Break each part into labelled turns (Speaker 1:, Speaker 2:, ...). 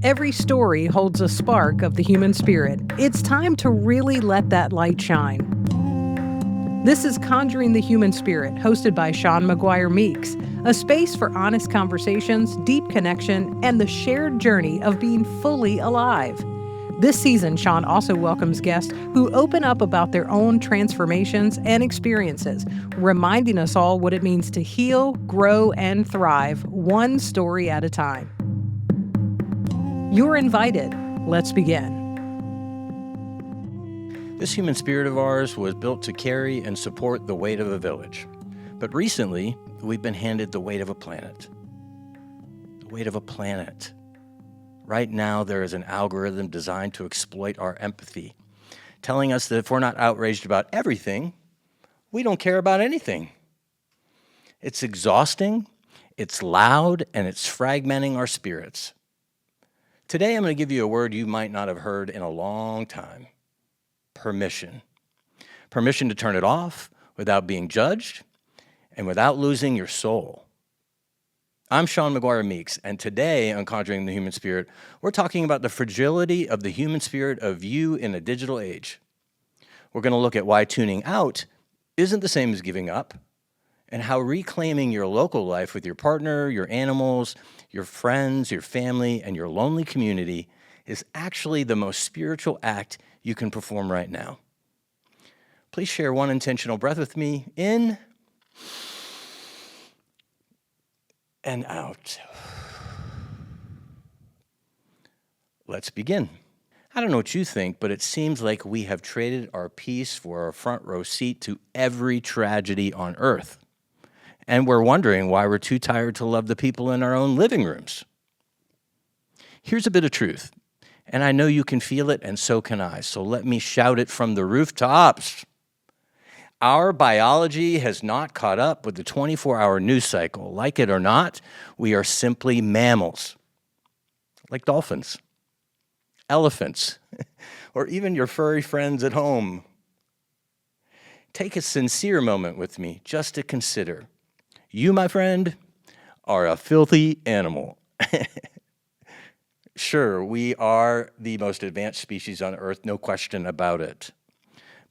Speaker 1: Every story holds a spark of the human spirit. It's time to really let that light shine. This is Conjuring the Human Spirit, hosted by Sean McGuire Meeks, a space for honest conversations, deep connection, and the shared journey of being fully alive. This season, Sean also welcomes guests who open up about their own transformations and experiences, reminding us all what it means to heal, grow, and thrive, one story at a time. You're invited. Let's begin.
Speaker 2: This human spirit of ours was built to carry and support the weight of a village. But recently, we've been handed the weight of a planet. The weight of a planet. Right now, there is an algorithm designed to exploit our empathy, telling us that if we're not outraged about everything, we don't care about anything. It's exhausting, it's loud, and it's fragmenting our spirits. Today, I'm going to give you a word you might not have heard in a long time. Permission. Permission to turn it off without being judged and without losing your soul. I'm Sean McGuire Meeks, and today on Conjuring the Human Spirit, we're talking about the fragility of the human spirit of you in a digital age. We're going to look at why tuning out isn't the same as giving up, and how reclaiming your local life with your partner, your animals, your friends, your family, and your lonely community is actually the most spiritual act you can perform right now. Please share one intentional breath with me, in and out. Let's begin. I don't know what you think, but it seems like we have traded our peace for our front row seat to every tragedy on earth. And we're wondering why we're too tired to love the people in our own living rooms. Here's a bit of truth, and I know you can feel it, and so can I, so let me shout it from the rooftops. Our biology has not caught up with the 24-hour news cycle. Like it or not, we are simply mammals, like dolphins, elephants, or even your furry friends at home. Take a sincere moment with me just to consider. You, my friend, are a filthy animal. Sure, we are the most advanced species on Earth, no question about it.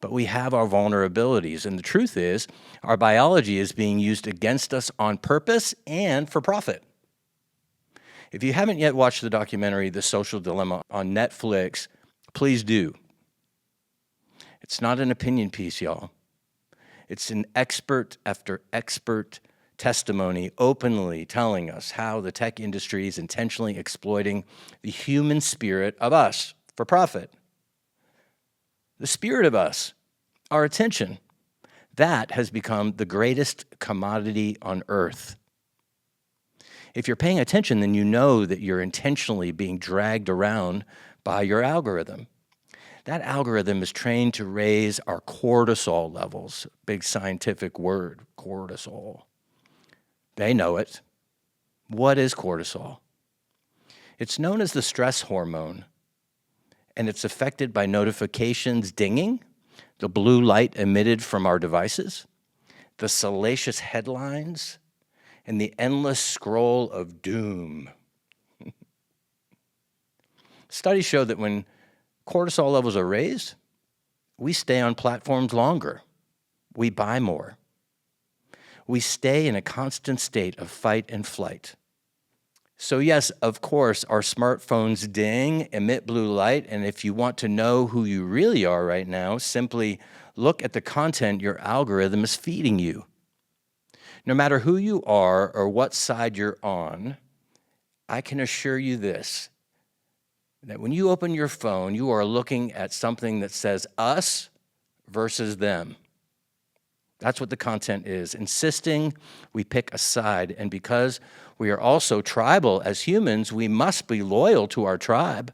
Speaker 2: But we have our vulnerabilities, and the truth is, our biology is being used against us on purpose and for profit. If you haven't yet watched the documentary, The Social Dilemma, on Netflix, please do. It's not an opinion piece, y'all. It's an expert after expert testimony openly telling us how the tech industry is intentionally exploiting the human spirit of us for profit. The spirit of us, our attention, that has become the greatest commodity on earth. If you're paying attention, then you know that you're intentionally being dragged around by your algorithm. That algorithm is trained to raise our cortisol levels, big scientific word, cortisol. They know it. What is cortisol? It's known as the stress hormone, and it's affected by notifications dinging, the blue light emitted from our devices, the salacious headlines, and the endless scroll of doom. Studies show that when cortisol levels are raised, we stay on platforms longer, we buy more. We stay in a constant state of fight and flight. So yes, of course, our smartphones ding, emit blue light, and if you want to know who you really are right now, simply look at the content your algorithm is feeding you. No matter who you are or what side you're on, I can assure you this, that when you open your phone, you are looking at something that says us versus them. That's what the content is, insisting we pick a side. And because we are also tribal as humans, we must be loyal to our tribe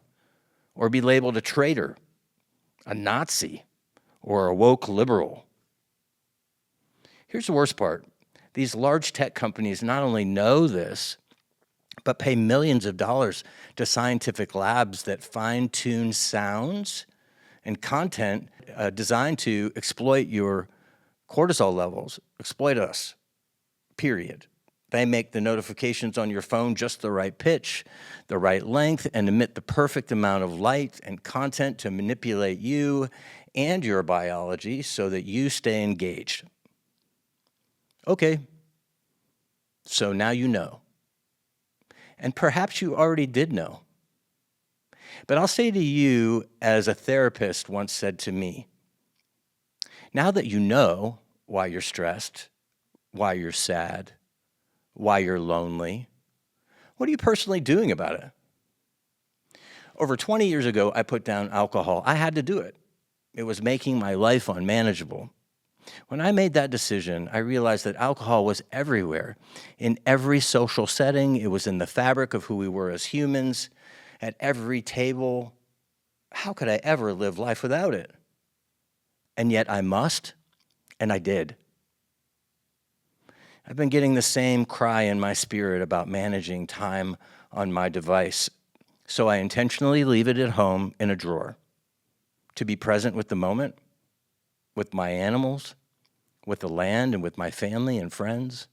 Speaker 2: or be labeled a traitor, a Nazi, or a woke liberal. Here's the worst part. These large tech companies not only know this, but pay millions of dollars to scientific labs that fine-tune sounds and content designed to exploit your cortisol levels, exploit us, period. They make the notifications on your phone just the right pitch, the right length, and emit the perfect amount of light and content to manipulate you and your biology so that you stay engaged. Okay, so now you know. And perhaps you already did know. But I'll say to you, as a therapist once said to me, now that you know why you're stressed, why you're sad, why you're lonely, what are you personally doing about it? Over 20 years ago, I put down alcohol. I had to do it. It was making my life unmanageable. When I made that decision, I realized that alcohol was everywhere. In every social setting, it was in the fabric of who we were as humans, at every table. How could I ever live life without it? And yet I must, and I did. I've been getting the same cry in my spirit about managing time on my device, so I intentionally leave it at home in a drawer to be present with the moment, with my animals, with the land, and with my family and friends.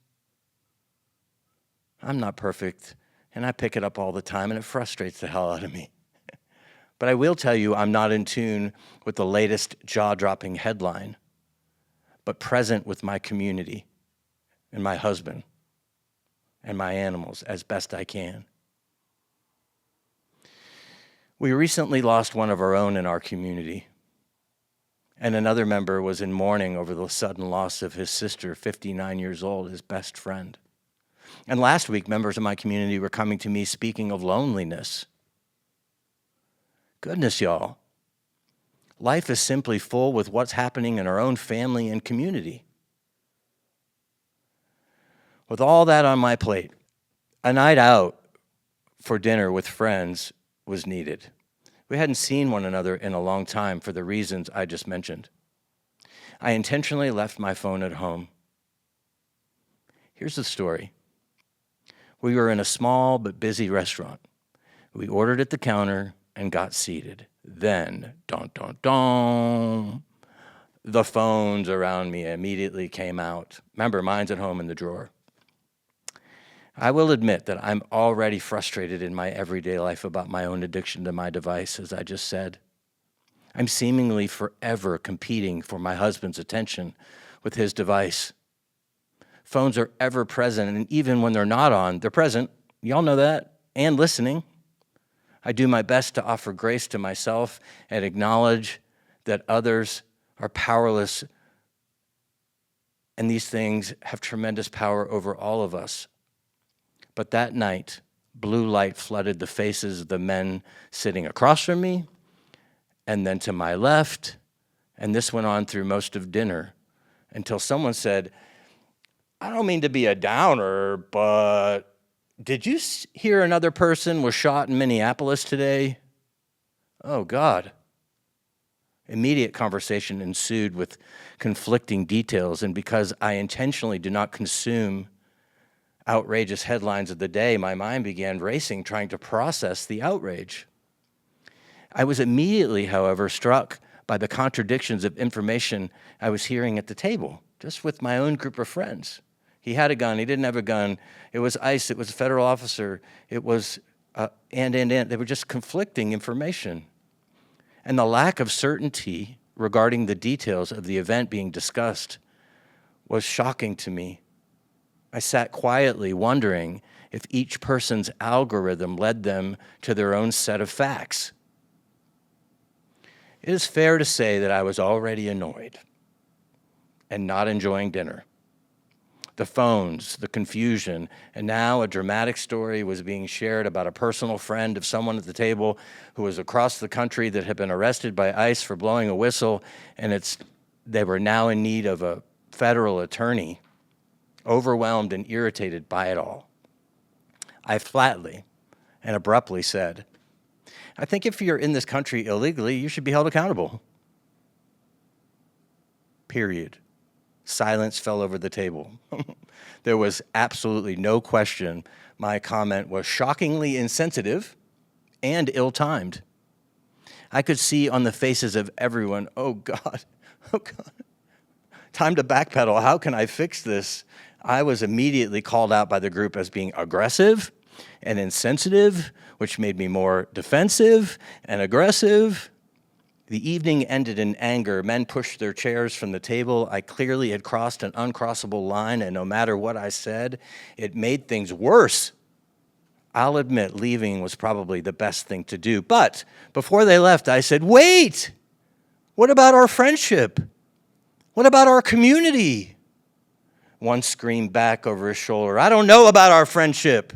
Speaker 2: I'm not perfect, and I pick it up all the time, and it frustrates the hell out of me. But I will tell you, I'm not in tune with the latest jaw-dropping headline, but present with my community and my husband and my animals as best I can. We recently lost one of our own in our community, and another member was in mourning over the sudden loss of his sister, 59 years old, his best friend. And last week, members of my community were coming to me speaking of loneliness. Goodness, y'all. Life is simply full with what's happening in our own family and community. With all that on my plate, a night out for dinner with friends was needed. We hadn't seen one another in a long time for the reasons I just mentioned. I intentionally left my phone at home. Here's the story. We were in a small but busy restaurant. We ordered at the counter and got seated. Then, dun, dun, dun, the phones around me immediately came out. Remember, mine's at home in the drawer. I will admit that I'm already frustrated in my everyday life about my own addiction to my device, as I just said. I'm seemingly forever competing for my husband's attention with his device. Phones are ever present, and even when they're not on, they're present. Y'all know that, and listening. I do my best to offer grace to myself and acknowledge that others are powerless, and these things have tremendous power over all of us. But that night, blue light flooded the faces of the men sitting across from me, and then to my left, and this went on through most of dinner, until someone said, I don't mean to be a downer, but did you hear another person was shot in Minneapolis today? Oh, God. Immediate conversation ensued with conflicting details, and because I intentionally do not consume outrageous headlines of the day, my mind began racing, trying to process the outrage. I was immediately, however, struck by the contradictions of information I was hearing at the table, just with my own group of friends. He had a gun, he didn't have a gun, it was ICE, it was a federal officer, it was, and. They were just conflicting information. And the lack of certainty regarding the details of the event being discussed was shocking to me. I sat quietly wondering if each person's algorithm led them to their own set of facts. It is fair to say that I was already annoyed and not enjoying dinner. The phones, the confusion, and now a dramatic story was being shared about a personal friend of someone at the table who was across the country that had been arrested by ICE for blowing a whistle, and they were now in need of a federal attorney. Overwhelmed and irritated by it all, I flatly and abruptly said, I think if you're in this country illegally, you should be held accountable. Period. Silence fell over the table. There was absolutely no question my comment was shockingly insensitive and ill-timed. I could see on the faces of everyone, oh God, time to backpedal. How can I fix this? I was immediately called out by the group as being aggressive and insensitive, which made me more defensive and aggressive. The evening ended in anger. Men pushed their chairs from the table. I clearly had crossed an uncrossable line, and no matter what I said, it made things worse. I'll admit leaving was probably the best thing to do. But before they left, I said, wait, what about our friendship? What about our community? One screamed back over his shoulder, I don't know about our friendship.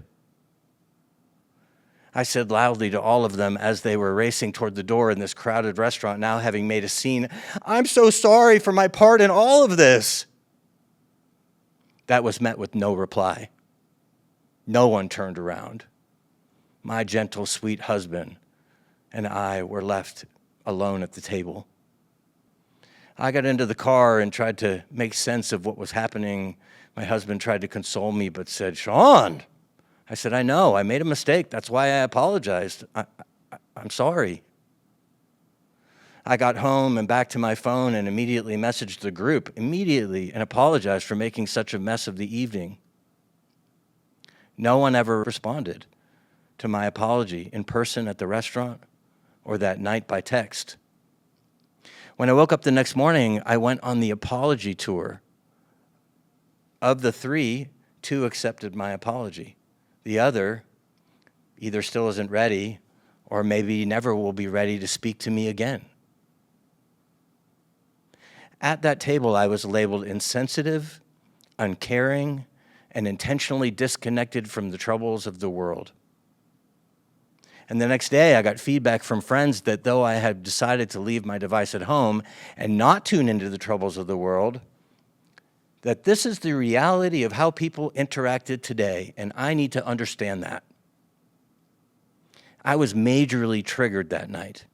Speaker 2: I said loudly to all of them as they were racing toward the door in this crowded restaurant, now having made a scene, I'm so sorry for my part in all of this. That was met with no reply. No one turned around. My gentle, sweet husband and I were left alone at the table. I got into the car and tried to make sense of what was happening. My husband tried to console me, but said, Sean, I said, I know, I made a mistake. That's why I apologized. I'm sorry. I got home and back to my phone and immediately messaged the group, and apologized for making such a mess of the evening. No one ever responded to my apology in person at the restaurant or that night by text. When I woke up the next morning, I went on the apology tour. Of the 3, 2 accepted my apology. The other either still isn't ready or maybe never will be ready to speak to me again. At that table, I was labeled insensitive, uncaring, and intentionally disconnected from the troubles of the world. And the next day, I got feedback from friends that though I had decided to leave my device at home and not tune into the troubles of the world, that this is the reality of how people interacted today, and I need to understand that. I was majorly triggered that night.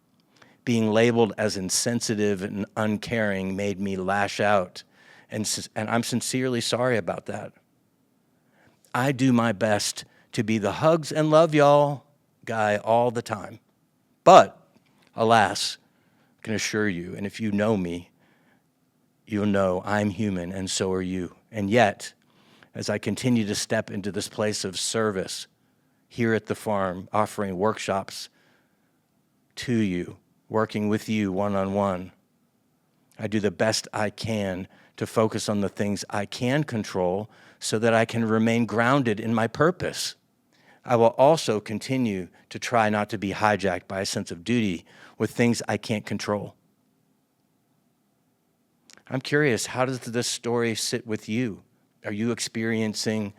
Speaker 2: Being labeled as insensitive and uncaring made me lash out, and I'm sincerely sorry about that. I do my best to be the hugs and love y'all guy all the time. But, alas, I can assure you, and if you know me, you'll know I'm human and so are you. And yet, as I continue to step into this place of service here at the farm, offering workshops to you, working with you one-on-one, I do the best I can to focus on the things I can control so that I can remain grounded in my purpose. I will also continue to try not to be hijacked by a sense of duty with things I can't control. I'm curious, how does this story sit with you? Are you experiencing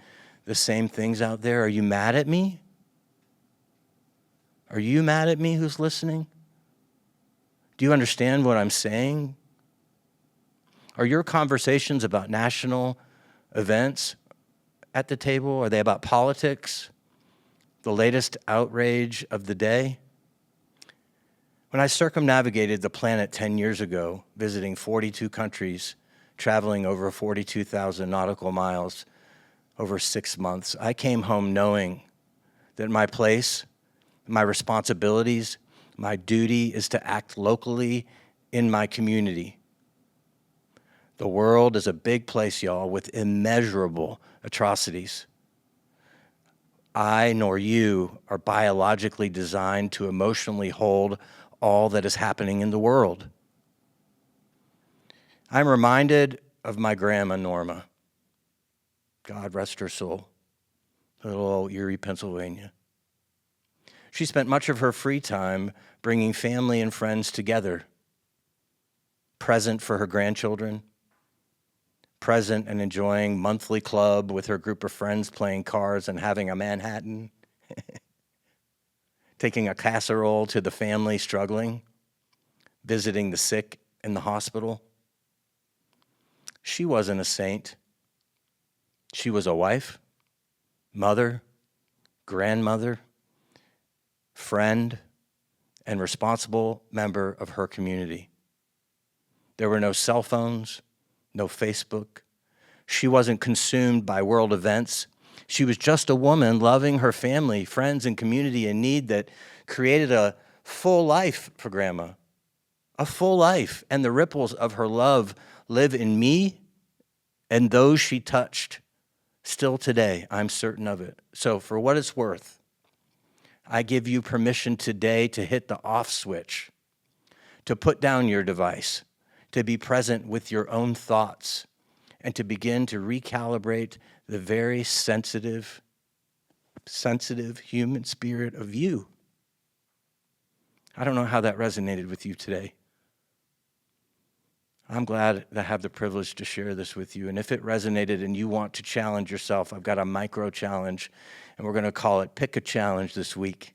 Speaker 2: the same things out there? Are you mad at me? Are you mad at me who's listening? Do you understand what I'm saying? Are your conversations about national events at the table? Are they about politics? The latest outrage of the day? When I circumnavigated the planet 10 years ago, visiting 42 countries, traveling over 42,000 nautical miles over 6 months, I came home knowing that my place, my responsibilities, my duty is to act locally in my community. The world is a big place, y'all, with immeasurable atrocities. I nor you are biologically designed to emotionally hold all that is happening in the world. I'm reminded of my grandma, Norma. God rest her soul. Little old Erie, Pennsylvania. She spent much of her free time bringing family and friends together, present for her grandchildren, present and enjoying monthly club with her group of friends playing cards and having a Manhattan, taking a casserole to the family struggling, visiting the sick in the hospital. She wasn't a saint. She was a wife, mother, grandmother, friend, and responsible member of her community. There were no cell phones, no Facebook. She wasn't consumed by world events. She was just a woman loving her family, friends, and community in need that created a full life for Grandma. A full life, and the ripples of her love live in me and those she touched Still today, I'm certain of it. So for what it's worth, I give you permission today to hit the off switch, to put down your device, to be present with your own thoughts, and to begin to recalibrate the very sensitive human spirit of you. I don't know how that resonated with you today. I'm glad to have the privilege to share this with you. And if it resonated and you want to challenge yourself, I've got a micro challenge, and we're going to call it Pick a Challenge this week.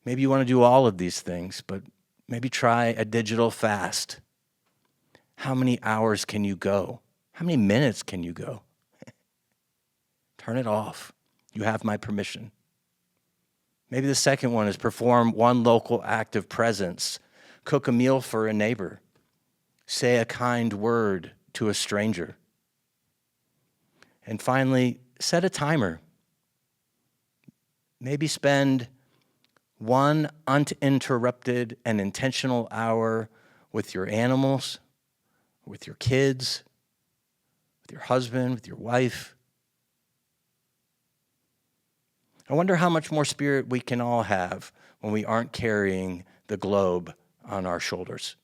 Speaker 2: Maybe you want to do all of these things, but maybe try a digital fast. How many hours can you go? How many minutes can you go? Turn it off. You have my permission. Maybe the second one is perform one local act of presence. Cook a meal for a neighbor. Say a kind word to a stranger. And finally, set a timer. Maybe spend one uninterrupted and intentional hour with your animals, with your kids, with your husband, with your wife. I wonder how much more spirit we can all have when we aren't carrying the globe on our shoulders.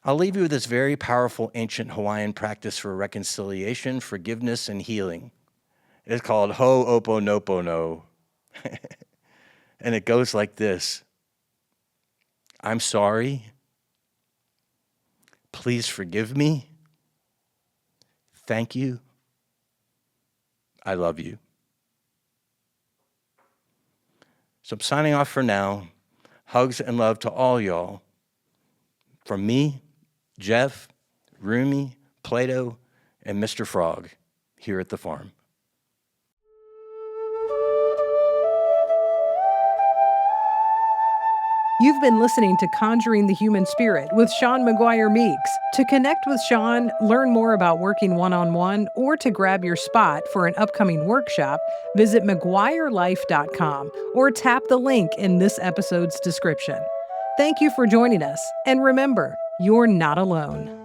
Speaker 2: I'll leave you with this very powerful ancient Hawaiian practice for reconciliation, forgiveness, and healing. It's called Ho'oponopono. And it goes like this. I'm sorry. Please forgive me. Thank you. I love you. So I'm signing off for now. Hugs and love to all y'all. From me, Jeff, Rumi, Plato, and Mr. Frog here at the farm.
Speaker 1: You've been listening to Conjuring the Human Spirit with Sean McGuire Meeks. To connect with Sean, learn more about working one-on-one, or to grab your spot for an upcoming workshop, visit McGuireLife.com or tap the link in this episode's description. Thank you for joining us, and remember, you're not alone.